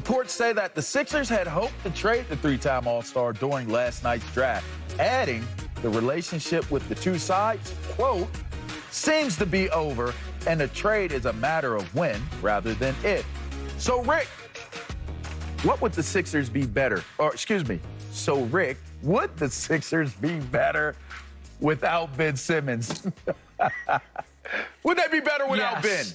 Reports say that the Sixers had hoped to trade the three-time All-Star during last night's draft, adding the relationship with the two sides, quote, seems to be over, and the trade is a matter of when rather than if. So, Rick, what would the Sixers be better? Or, excuse me, so, Rick, would the Sixers be better without Ben Simmons? Would they be better without Ben?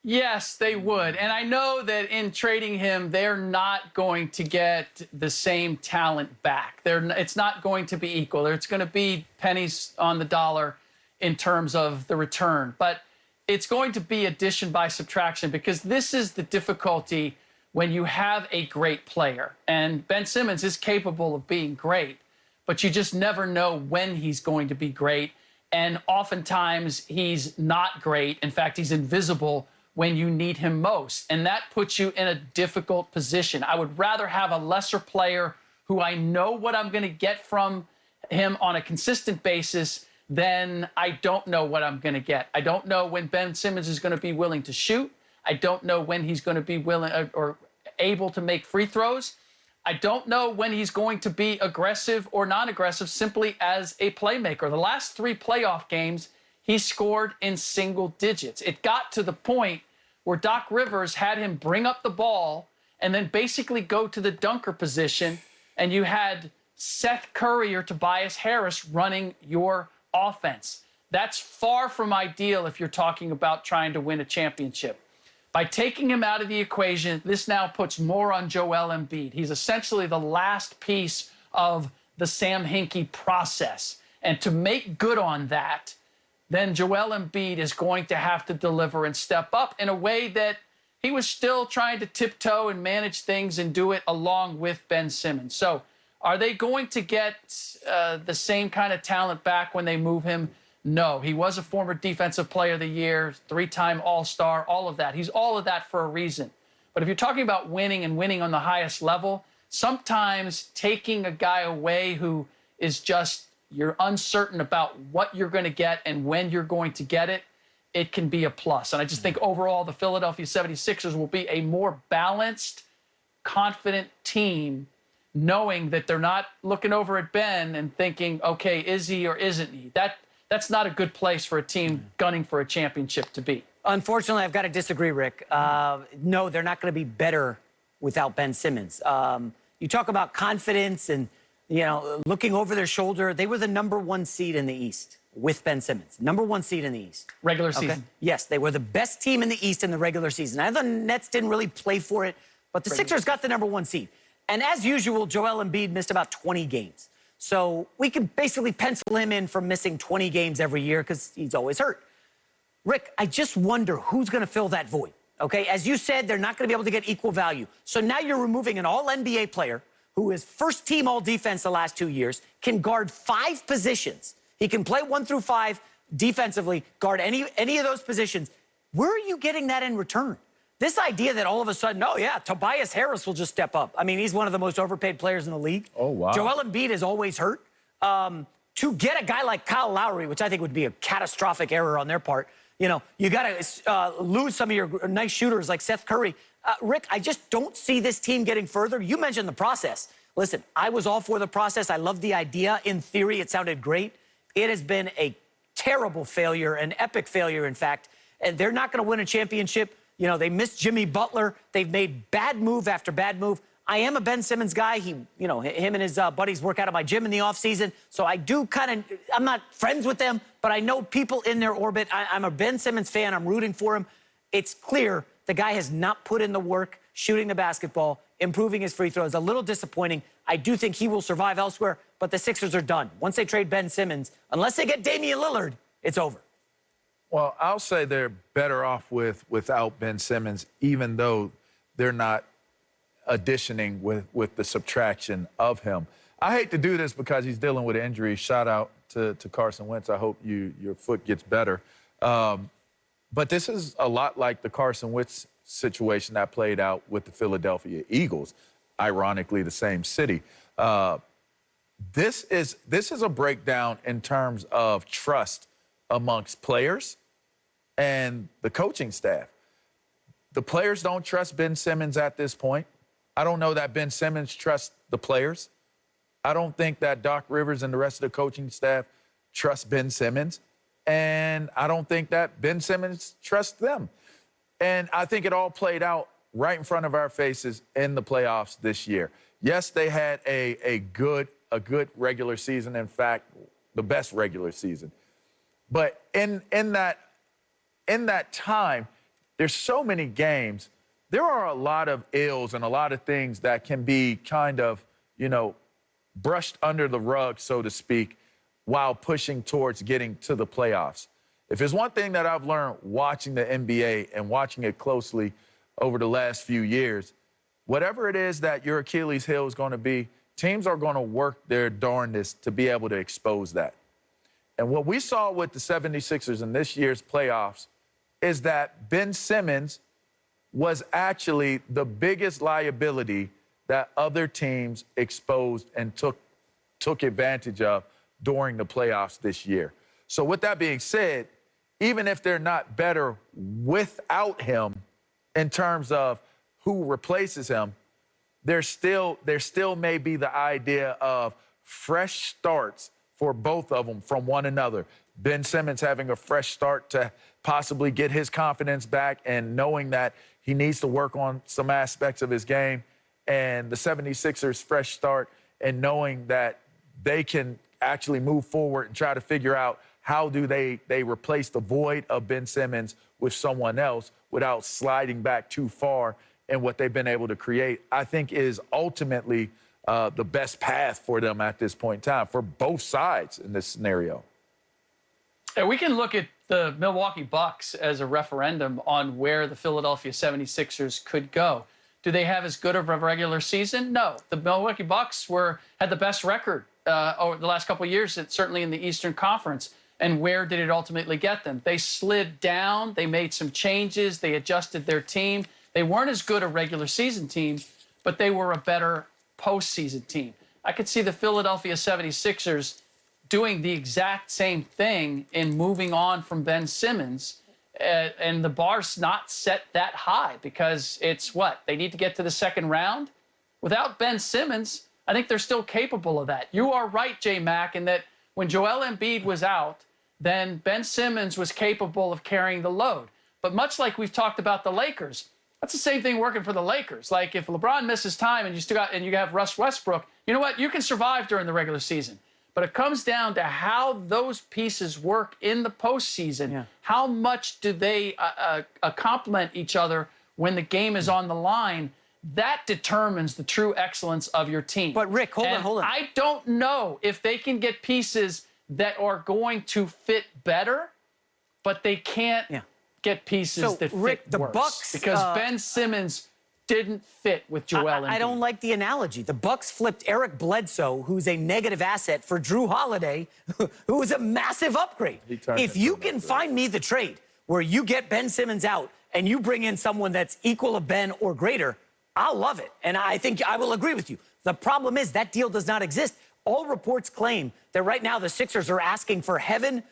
Yes, they would. And I know that in trading him, they're not going to get the same talent back. It's not going to be equal. It's going to be pennies on the dollar in terms of the return. But it's going to be addition by subtraction, because this is the difficulty when you have a great player. And Ben Simmons is capable of being great, but you just never know when he's going to be great. And oftentimes he's not great. In fact, he's invisible when you need him most. And that puts you in a difficult position. I would rather have a lesser player who I know what I'm going to get from him on a consistent basis than I don't know what I'm going to get. I don't know when Ben Simmons is going to be willing to shoot. I don't know when he's going to be willing or able to make free throws. I don't know when he's going to be aggressive or non-aggressive simply as a playmaker. The last 3 playoff games, he scored in single digits. It got to the point where Doc Rivers had him bring up the ball and then basically go to the dunker position, and you had Seth Curry or Tobias Harris running your offense. That's far from ideal if you're talking about trying to win a championship. By taking him out of the equation, this now puts more on Joel Embiid. He's essentially the last piece of the Sam Hinkie process. And to make good on that, then Joel Embiid is going to have to deliver and step up in a way that he was still trying to tiptoe and manage things and do it along with Ben Simmons. So are they going to get the same kind of talent back when they move him? No. He was a former Defensive Player of the Year, 3-time All-Star, all of that. He's all of that for a reason. But if you're talking about winning and winning on the highest level, sometimes taking a guy away who is just, you're uncertain about what you're going to get and when you're going to get it, it can be a plus. And I just think overall the Philadelphia 76ers will be a more balanced, confident team, knowing that they're not looking over at Ben and thinking, okay, is he or isn't he? That's not a good place for a team gunning for a championship to be. Unfortunately, I've got to disagree, Rick. No, they're not going to be better without Ben Simmons. You talk about confidence and, looking over their shoulder. They were the #1 seed in the East with Ben Simmons. #1 seed in the East. Regular season. Yes, they were the best team in the East in the regular season. Now, the Nets didn't really play for it, but the Sixers got the #1 seed. And as usual, Joel Embiid missed about 20 games. So we can basically pencil him in for missing 20 games every year because he's always hurt. Rick, I just wonder who's going to fill that void. Okay, as you said, they're not going to be able to get equal value. So now you're removing an all-NBA player who is first-team all-defense the last 2 years, can guard 5 positions. He can play 1 through 5 defensively, guard any of those positions. Where are you getting that in return? This idea that all of a sudden, oh, yeah, Tobias Harris will just step up. I mean, he's one of the most overpaid players in the league. Oh, wow. Joel Embiid is always hurt. To get a guy like Kyle Lowry, which I think would be a catastrophic error on their part, you got to lose some of your nice shooters like Seth Curry. Rick, I just don't see this team getting further. You mentioned the process. Listen, I was all for the process. I love the idea. In theory, it sounded great. It has been a terrible failure, an epic failure, in fact. And they're not going to win a championship. They missed Jimmy Butler. They've made bad move after bad move. I am a Ben Simmons guy. Him and his buddies work out of my gym in the offseason. So I do I'm not friends with them, but I know people in their orbit. I'm a Ben Simmons fan. I'm rooting for him. It's clear the guy has not put in the work shooting the basketball, improving his free throws. A little disappointing. I do think he will survive elsewhere, but the Sixers are done. Once they trade Ben Simmons, unless they get Damian Lillard, it's over. Well, I'll say they're better off without Ben Simmons, even though they're not additioning with the subtraction of him. I hate to do this because he's dealing with injury. Shout out to Carson Wentz. I hope your foot gets better. But this is a lot like the Carson Wentz situation that played out with the Philadelphia Eagles, ironically the same city. This is a breakdown in terms of trust amongst players and the coaching staff. The players don't trust Ben Simmons at this point. I don't know that Ben Simmons trusts the players. I don't think that Doc Rivers and the rest of the coaching staff trust Ben Simmons. And I don't think that Ben Simmons trusts them. And I think it all played out right in front of our faces in the playoffs this year. Yes, they had a good regular season. In fact, the best regular season. But in that time, there's so many games. There are a lot of ills and a lot of things that can be kind of, brushed under the rug, so to speak, while pushing towards getting to the playoffs. If there's one thing that I've learned watching the NBA and watching it closely over the last few years, whatever it is that your Achilles heel is going to be, teams are going to work their darndest to be able to expose that. And what we saw with the 76ers in this year's playoffs is that Ben Simmons was actually the biggest liability that other teams exposed and took advantage of during the playoffs this year. So with that being said, even if they're not better without him in terms of who replaces him, there still may be the idea of fresh starts for both of them from one another. Ben Simmons having a fresh start to possibly get his confidence back and knowing that he needs to work on some aspects of his game, and the 76ers fresh start and knowing that they can actually move forward and try to figure out how do they replace the void of Ben Simmons with someone else without sliding back too far in what they've been able to create, I think is ultimately the best path for them at this point in time for both sides in this scenario. And we can look at the Milwaukee Bucks as a referendum on where the Philadelphia 76ers could go. Do they have as good of a regular season? No. The Milwaukee Bucks had the best record over the last couple of years, certainly in the Eastern Conference. And where did it ultimately get them? They slid down. They made some changes. They adjusted their team. They weren't as good a regular season team, but they were a better postseason team. I could see the Philadelphia 76ers doing the exact same thing in moving on from Ben Simmons. And the bar's not set that high because it's what? They need to get to the second round. Without Ben Simmons, I think they're still capable of that. You are right, J-Mac, in that when Joel Embiid was out, then Ben Simmons was capable of carrying the load. But much like we've talked about the Lakers, that's the same thing working for the Lakers. Like if LeBron misses time and you have Russ Westbrook, you know what? You can survive during the regular season. But it comes down to how those pieces work in the postseason. Yeah. How much do they complement each other when the game is on the line? That determines the true excellence of your team. But Rick, hold on. I don't know if they can get pieces that are going to fit better, but they can't get pieces that Rick, fit the worse. Bucks, because Ben Simmons didn't fit with Joel Embiid. I don't like the analogy. The Bucks flipped Eric Bledsoe, who's a negative asset, for Drew Holiday, who was a massive upgrade. If you can find me the trade where you get Ben Simmons out and you bring in someone that's equal of Ben or greater, I'll love it. And I think I will agree with you. The problem is that deal does not exist. All reports claim that right now the Sixers are asking for heaven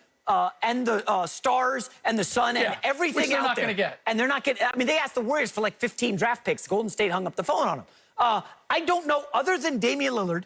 and the stars and the sun and everything which they're out not there. going to get. And they're not getting. I mean, they asked the Warriors for like 15 draft picks. Golden State hung up the phone on them. I don't know, other than Damian Lillard